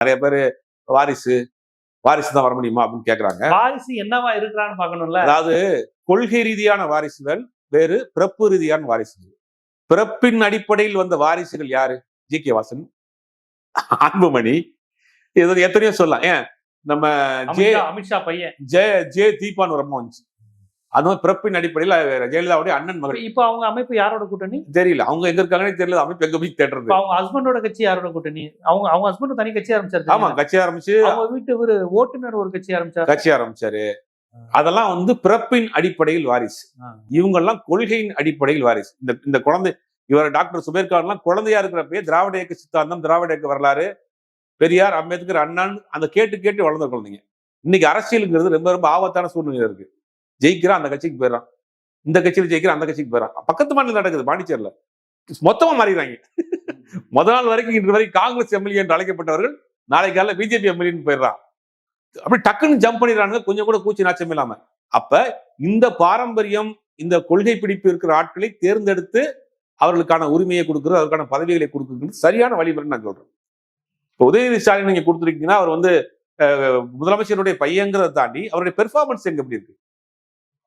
நிறைய பேர் வாரிசு தான் வர முடியுமா அப்படின்னு கேக்குறாங்க. வாரிசு என்னவா இருக்கிறான்னு பார்க்கணும்ல. அதாவது கொள்கை ரீதியான வாரிசுகள் வேறு, பிறப்பு ரீதியான வாரிசுகள். பிறப்பின் அடிப்படையில் வந்த வாரிசுகள் யாரு? ஜி.கே. வாசன், அன்புமணி, எத்தனையோ சொல்லலாம். ஏன் நம்ம அமித்ஷா பையன் ஜே தீபான் ஒரு அம்மா வந்துச்சு. அது மாதிரி பிறப்பின் அடிப்படையில் ஜெயலலிதாவுடைய அண்ணன் மகள். இப்ப அவங்க அமைப்பு யாரோட கூட்டணி தெரியல, அவங்க எங்க இருக்காங்கன்னு தெரியல. அமைப்பு எங்க போய் தேடுறது? அவங்க ஹஸ்பண்டோட கட்சி யாரோட கூட்டணி? அவங்க ஹஸ்பண்ட் தனி கட்சி ஆரம்பிச்சாரு. ஆமா, கட்சி ஆரம்பிச்சு அவங்க வீட்டு ஒரு ஓட்டுநர் ஒரு கட்சி ஆரம்பிச்சாரு. அதெல்லாம் வந்து பிறப்பின் அடிப்படையில் வாரிசு. இவங்க எல்லாம் கொள்கையின் அடிப்படையில் வாரிசு. இந்த குழந்தை, இவர் டாக்டர் சுபேர் கான் எல்லாம் குழந்தையா இருக்கிறப்பயே திராவிட இயக்க சித்தாந்தம், திராவிட இயக்க வரலாறு, பெரியார், அம்பேத்கர், அண்ணன் அந்த கேட்டு வளர்ந்த குழந்தைங்க. இன்னைக்கு அரசியலுங்கிறது ரொம்ப ரொம்ப ஆபத்தான சூழ்நிலை இருக்கு. ஜெயிக்கிறான் அந்த கட்சிக்கு போயிடறான், இந்த கட்சியில ஜெயிக்கிறான் அந்த கட்சிக்கு போயிடறான். பக்கத்து மாநிலம் நடக்குது, பாண்டிச்சேரியில மொத்தமா மாறிடுறாங்க. முதல் நாள் வரைக்கும் இன்று வரை காங்கிரஸ் எம்எல்ஏ என்று அழைக்கப்பட்டவர்கள் நாளை காலையில் பிஜேபி எம்எல்ஏன்னு போயிடுறான். அப்படி டக்குன்னு ஜம்ப் பண்ணிடுறாங்க, கொஞ்சம் கூட கூச்சி நாச்சம் இல்லாம. அப்ப இந்த பாரம்பரியம், இந்த கொள்கை பிடிப்பு இருக்கிற ஆட்களை தேர்ந்தெடுத்து அவர்களுக்கான உரிமையை கொடுக்குறது, அதற்கான பதவிகளை கொடுக்குறது சரியான வழிமுறைன்னு நான் சொல்றேன். இப்போ உதயநிதி ஸ்டாலின் நீங்க கொடுத்துருக்கீங்கன்னா, அவர் வந்து முதலமைச்சருடைய பையங்கிறத தாண்டி அவருடைய பெர்ஃபார்மன்ஸ் எங்க எப்படி இருக்கு?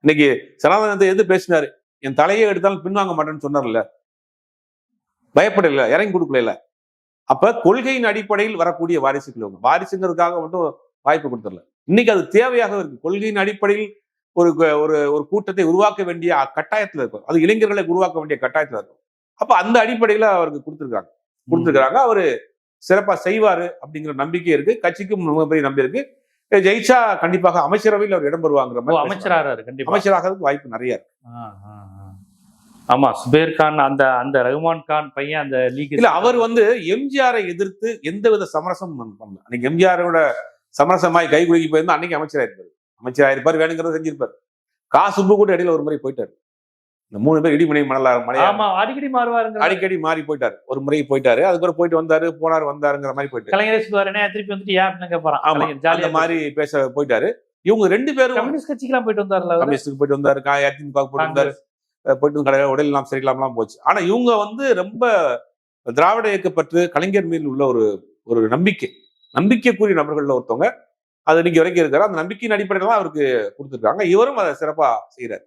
இன்னைக்கு சனாதனத்தை எது பேசினாரு, என் தலையை எடுத்தாலும் பின்வாங்க மாட்டேன்னு சொன்னார்ல, பயப்படல, இறங்கி கொடுக்கல. அப்ப கொள்கையின் அடிப்படையில் வரக்கூடிய வாரிசுகள், வாரிசுங்கிறதுக்காக மட்டும் வாய்ப்பு கொடுத்துடல. இன்னைக்கு அது தேவையாக இருக்கு. கொள்கையின் அடிப்படையில் ஒரு ஒரு கூட்டத்தை உருவாக்க வேண்டிய கட்டாயத்துல இருக்கும். அது இளைஞர்களை உருவாக்க வேண்டிய கட்டாயத்துல இருக்கும். அப்ப அந்த அடிப்படையில அவருக்கு கொடுத்துருக்காங்க. அவரு சிறப்பா செய்வாரு அப்படிங்கிற நம்பிக்கை இருக்கு. கட்சிக்கும் பெரிய நம்பி இருக்கு. ஜெயிச்சா கண்டிப்பாக அமைச்சரவையில் அவர் இடம் பெறுவாங்கிற மாதிரி அமைச்சராக வாய்ப்பு நிறைய இருக்கு. ஆமா, சுபேர் கான், அந்த ரஹ்மான் கான் பையன் அந்த லீக் இல்ல, அவர் வந்து எம்ஜிஆரை எதிர்த்து எந்தவித சமரசம் பண்ணல. அன்னைக்கு எம்ஜிஆரோட சமரசமாய் கை குலுக்கி போயிருந்தா அன்னைக்கு அமைச்சராயிருப்பார், வேணுங்கிறத செஞ்சிருப்பாரு. காசுப்பு கூட இடையில ஒரு முறை போயிட்டாரு. இந்த 3 பேர் இடிமனை அடிக்கடி மாறி போயிட்டாரு. ஒரு முறை போயிட்டாரு, அதுக்கப்புறம் போயிட்டு வந்தாரு, போனாரு, வந்தாருங்கிற மாதிரி போயிட்டு திருப்பி வந்துட்டு அந்த மாதிரி பேச போயிட்டாரு. இவங்க 2 பேரும் கம்யூனிஸ்ட் கட்சிக்கெல்லாம் போயிட்டு வந்தாரு, கம்யூனிஸ்டுக்கு போயிட்டு வந்தாரு, அதிமுக போயிட்டு வந்தாரு, போயிட்டு உடல் எல்லாம் சரியில்லாமலாம் போச்சு. ஆனா இவங்க வந்து ரொம்ப திராவிட இயக்கப்பட்டு கலைஞர் மீது உள்ள ஒரு நம்பிக்கைக்குரிய நபர்கள்ல ஒருத்தவங்க. அது இன்னைக்கு வரைக்கும் இருக்கிறார். அந்த நம்பிக்கையின் அடிப்படையில் தான் அவருக்கு கொடுத்துருக்காங்க. இவரும் அதை சிறப்பா செய்யறாரு.